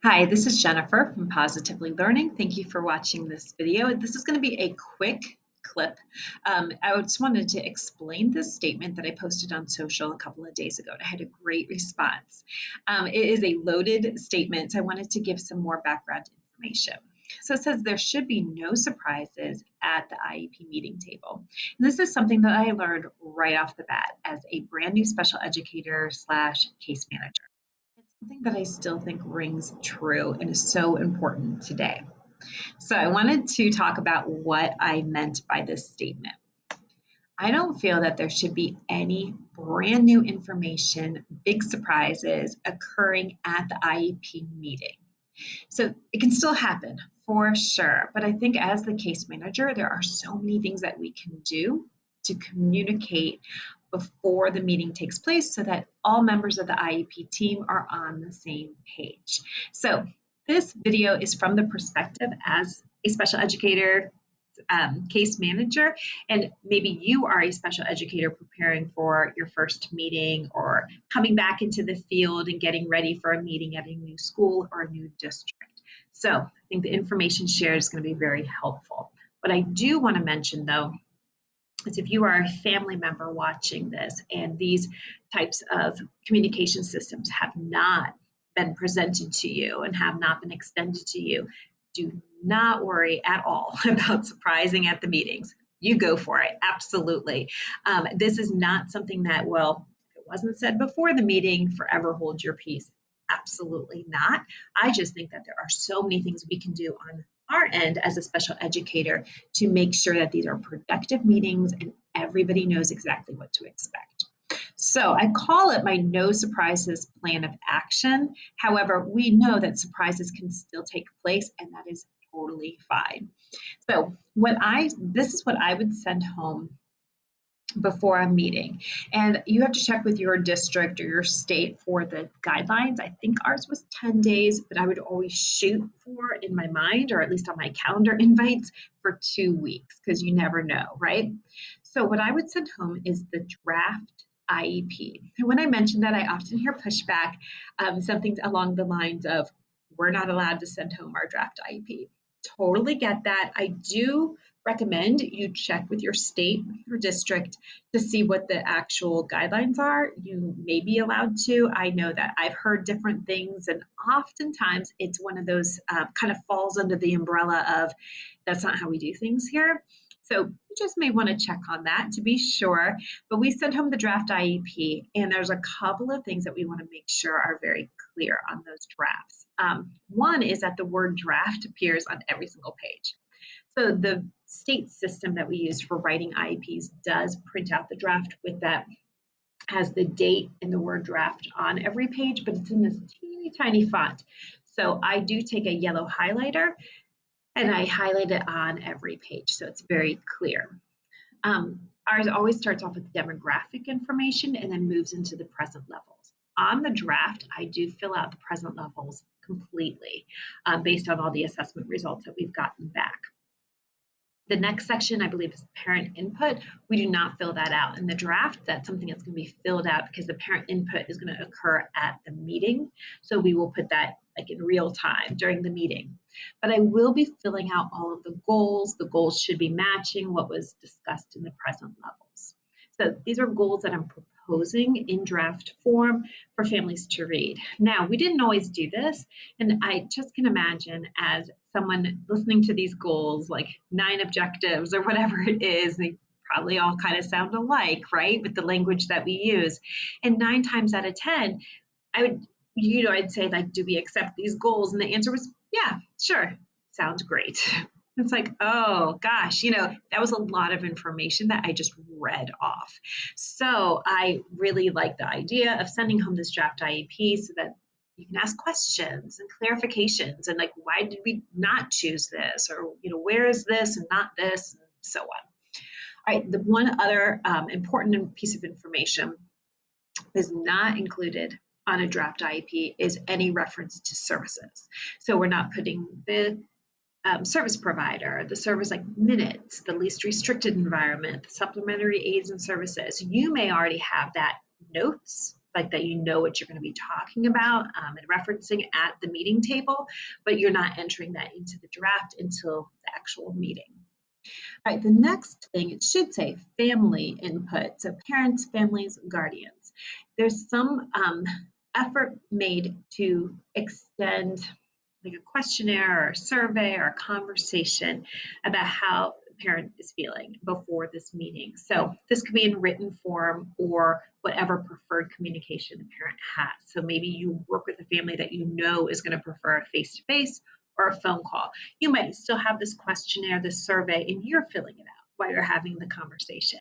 Hi, this is Jennifer from Positively Learning. Thank you for watching this video. This is going to be a quick clip. I just wanted to explain this statement that I posted on social a couple of days ago. And I had a great response. It is a loaded statement, so I wanted to give some more background information. So it says there should be no surprises at the IEP meeting table. And this is something that I learned right off the bat as a brand new special educator slash case manager. It's something that I still think rings true and is so important today. So I wanted to talk about what I meant by this statement. I don't feel that there should be any brand new information, big surprises occurring at the IEP meeting. So it can still happen for sure. But I think as the case manager, there are so many things that we can do to communicate before the meeting takes place so that all members of the IEP team are on the same page. So this video is from the perspective as a special educator, case manager, and maybe you are a special educator preparing for your first meeting or coming back into the field and getting ready for a meeting at a new school or a new district. So I think the information shared is going to be very helpful. What I do want to mention though is if you are a family member watching this and these types of communication systems have not been presented to you and have not been extended to you, do not worry at all about surprising at the meetings. You go for it, absolutely. This is not something that, well, if it wasn't said before the meeting, forever hold your peace. Absolutely not. I just think that there are so many things we can do on our end as a special educator to make sure that these are productive meetings and everybody knows exactly what to expect. So I call it my no surprises plan of action. However, we know that surprises can still take place and that is totally fine. So this is what I would send home before a meeting. And you have to check with your district or your state for the guidelines. I think ours was 10 days, but I would always shoot for in my mind, or at least on my calendar invites, for 2 weeks because you never know, right? So what I would send home is the draft IEP. And when I mention that, I often hear pushback, something along the lines of, we're not allowed to send home our draft IEP. Totally get that. I do recommend you check with your state or district to see what the actual guidelines are. You may be allowed to. I know that I've heard different things, and oftentimes it's one of those kind of falls under the umbrella of that's not how we do things here. So you just may want to check on that to be sure. But we sent home the draft IEP, and there's a couple of things that we want to make sure are very clear on those drafts. One is that the word draft appears on every single page. So the state system that we use for writing IEPs does print out the draft with that, has the date and the word draft on every page, but it's in this teeny tiny font. So I do take a yellow highlighter and I highlight it on every page so it's very clear. Ours always starts off with demographic information and then moves into the present levels. On the draft, I do fill out the present levels completely based on all the assessment results that we've gotten back. The next section, I believe, is parent input. We do not fill that out in the draft. That's something that's going to be filled out because the parent input is going to occur at the meeting. So we will put that like in real time during the meeting. But I will be filling out all of the goals. The goals should be matching what was discussed in the present levels. So these are goals that I'm proposing in draft form for families to read. Now, we didn't always do this, and I just can imagine as someone listening to these goals, like 9 objectives or whatever it is, they probably all kind of sound alike, right, with the language that we use. And 9 times out of 10, I'd say, like, do we accept these goals? And the answer was, yeah, sure, sounds great. It's like, oh gosh, that was a lot of information that I just read off. So I really like the idea of sending home this draft IEP so that you can ask questions and clarifications and like, why did we not choose this? Or, where is this and not this, and so on. All right, the one other important piece of information is not included on a draft IEP is any reference to services. So we're not putting the service provider, the service like minutes, the least restricted environment, the supplementary aids and services. You may already have that notes like that you know what you're going to be talking about and referencing at the meeting table, but you're not entering that into the draft until the actual meeting. All right, the next thing, it should say family input. So parents, families, guardians. There's some effort made to extend like a questionnaire or a survey or a conversation about how the parent is feeling before this meeting. So this could be in written form or whatever preferred communication the parent has. So maybe you work with a family that you know is going to prefer a face-to-face or a phone call. You might still have this questionnaire, this survey, and you're filling it out while you're having the conversation.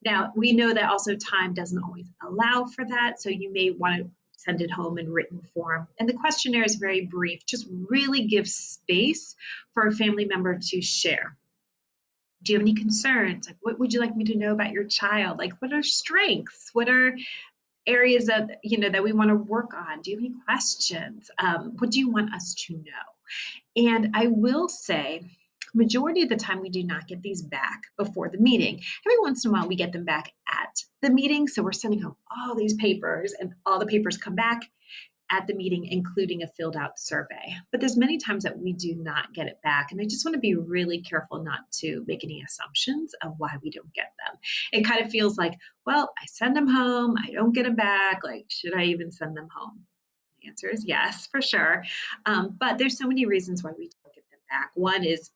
Now, we know that also time doesn't always allow for that, so you may want to send it home in written form. And the questionnaire is very brief, just really gives space for a family member to share. Do you have any concerns? Like, what would you like me to know about your child? Like, what are strengths? What are areas that, that we want to work on? Do you have any questions? What do you want us to know? And I will say, majority of the time we do not get these back before the meeting. Every once in a while we get them back at the meeting. So we're sending home all these papers and all the papers come back at the meeting, including a filled out survey. But there's many times that we do not get it back. And I just want to be really careful not to make any assumptions of why we don't get them. It kind of feels like, well, I send them home, I don't get them back. Like, should I even send them home? The answer is yes, for sure. But there's so many reasons why we don't get them back. One is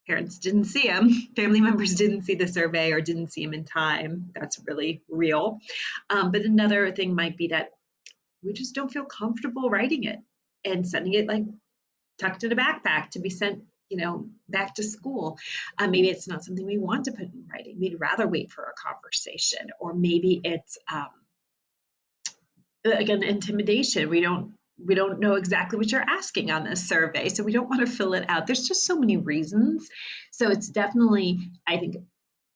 parents didn't see them, family members didn't see the survey or didn't see them in time. That's really real. But another thing might be that we just don't feel comfortable writing it and sending it like tucked in a backpack to be sent, back to school. Maybe it's not something we want to put in writing. We'd rather wait for a conversation, or maybe it's again, intimidation. We don't know exactly what you're asking on this survey, so we don't want to fill it out. There's just so many reasons. So it's definitely, I think,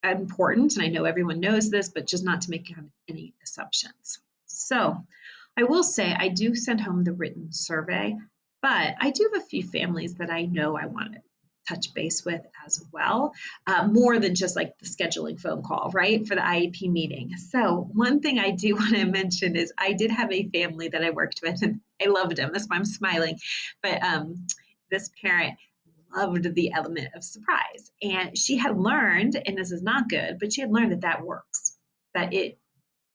important, and I know everyone knows this, but just not to make any assumptions. So I will say I do send home the written survey, but I do have a few families that I know I want to touch base with as well, more than just like the scheduling phone call, right, for the IEP meeting. So one thing I do want to mention is I did have a family that I worked with, and I loved him. That's why I'm smiling. But this parent loved the element of surprise. And she had learned, and this is not good, but she had learned that that works, that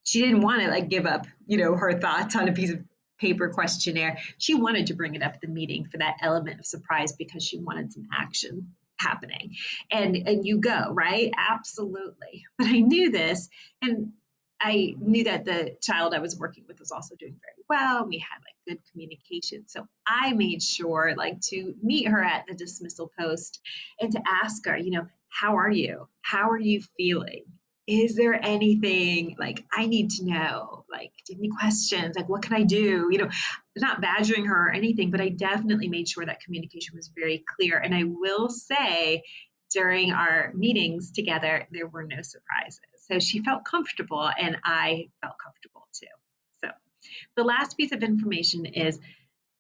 she didn't want to like give up, her thoughts on a piece of paper questionnaire. She wanted to bring it up at the meeting for that element of surprise because she wanted some action happening. And you go, right? Absolutely. But I knew this, and I knew that the child I was working with was also doing very well. We had like good communication. So I made sure like to meet her at the dismissal post and to ask her, how are you? How are you feeling? Is there anything like I need to know? Like, do you have any questions? Like, what can I do? Not badgering her or anything, but I definitely made sure that communication was very clear. And I will say, during our meetings together, there were no surprises. So she felt comfortable, and I felt comfortable too. So the last piece of information is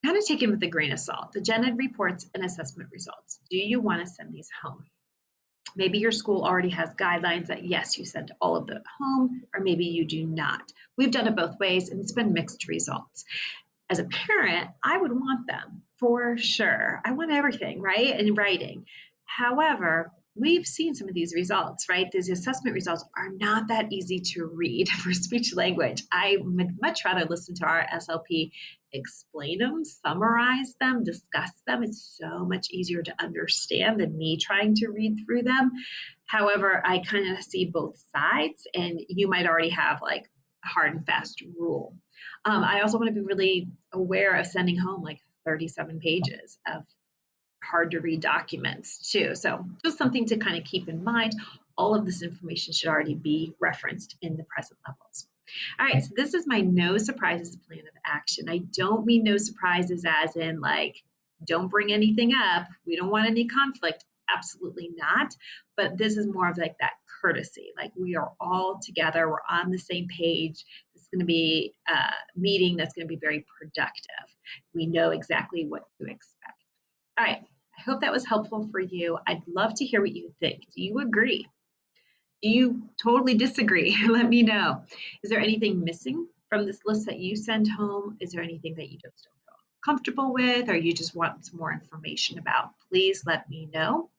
kind of taken with a grain of salt. The Gen Ed reports and assessment results. Do you want to send these home? Maybe your school already has guidelines that, yes, you send all of them home, or maybe you do not. We've done it both ways, and it's been mixed results. As a parent, I would want them for sure. I want everything, right, in writing. However, we've seen some of these results, right? These assessment results are not that easy to read for speech language. I would much rather listen to our SLP explain them, summarize them, discuss them. It's so much easier to understand than me trying to read through them. However, I kind of see both sides, and you might already have like a hard and fast rule. I also want to be really aware of sending home like 37 pages of hard to read documents too. So just something to kind of keep in mind. All of this information should already be referenced in the present levels. All right, so this is my no surprises plan of action. I don't mean no surprises as in like, don't bring anything up. We don't want any conflict. Absolutely not. But this is more of like that courtesy. Like we are all together. We're on the same page. This is going to be a meeting that's going to be very productive. We know exactly what to expect. All right. I hope that was helpful for you. I'd love to hear what you think. Do you agree? Do you totally disagree? Let me know. Is there anything missing from this list that you send home, is there anything that you just don't feel comfortable with or you just want some more information about? Please let me know.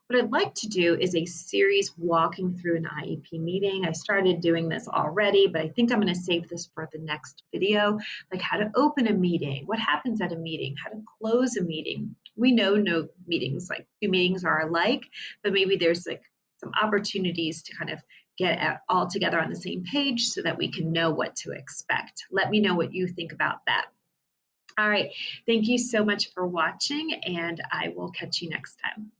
What I'd like to do is a series walking through an IEP meeting. I started doing this already, but I think I'm going to save this for the next video, like how to open a meeting, what happens at a meeting, how to close a meeting. We know no meetings, like 2 meetings are alike, but maybe there's like some opportunities to kind of get all together on the same page so that we can know what to expect. Let me know what you think about that. All right, thank you so much for watching, and I will catch you next time.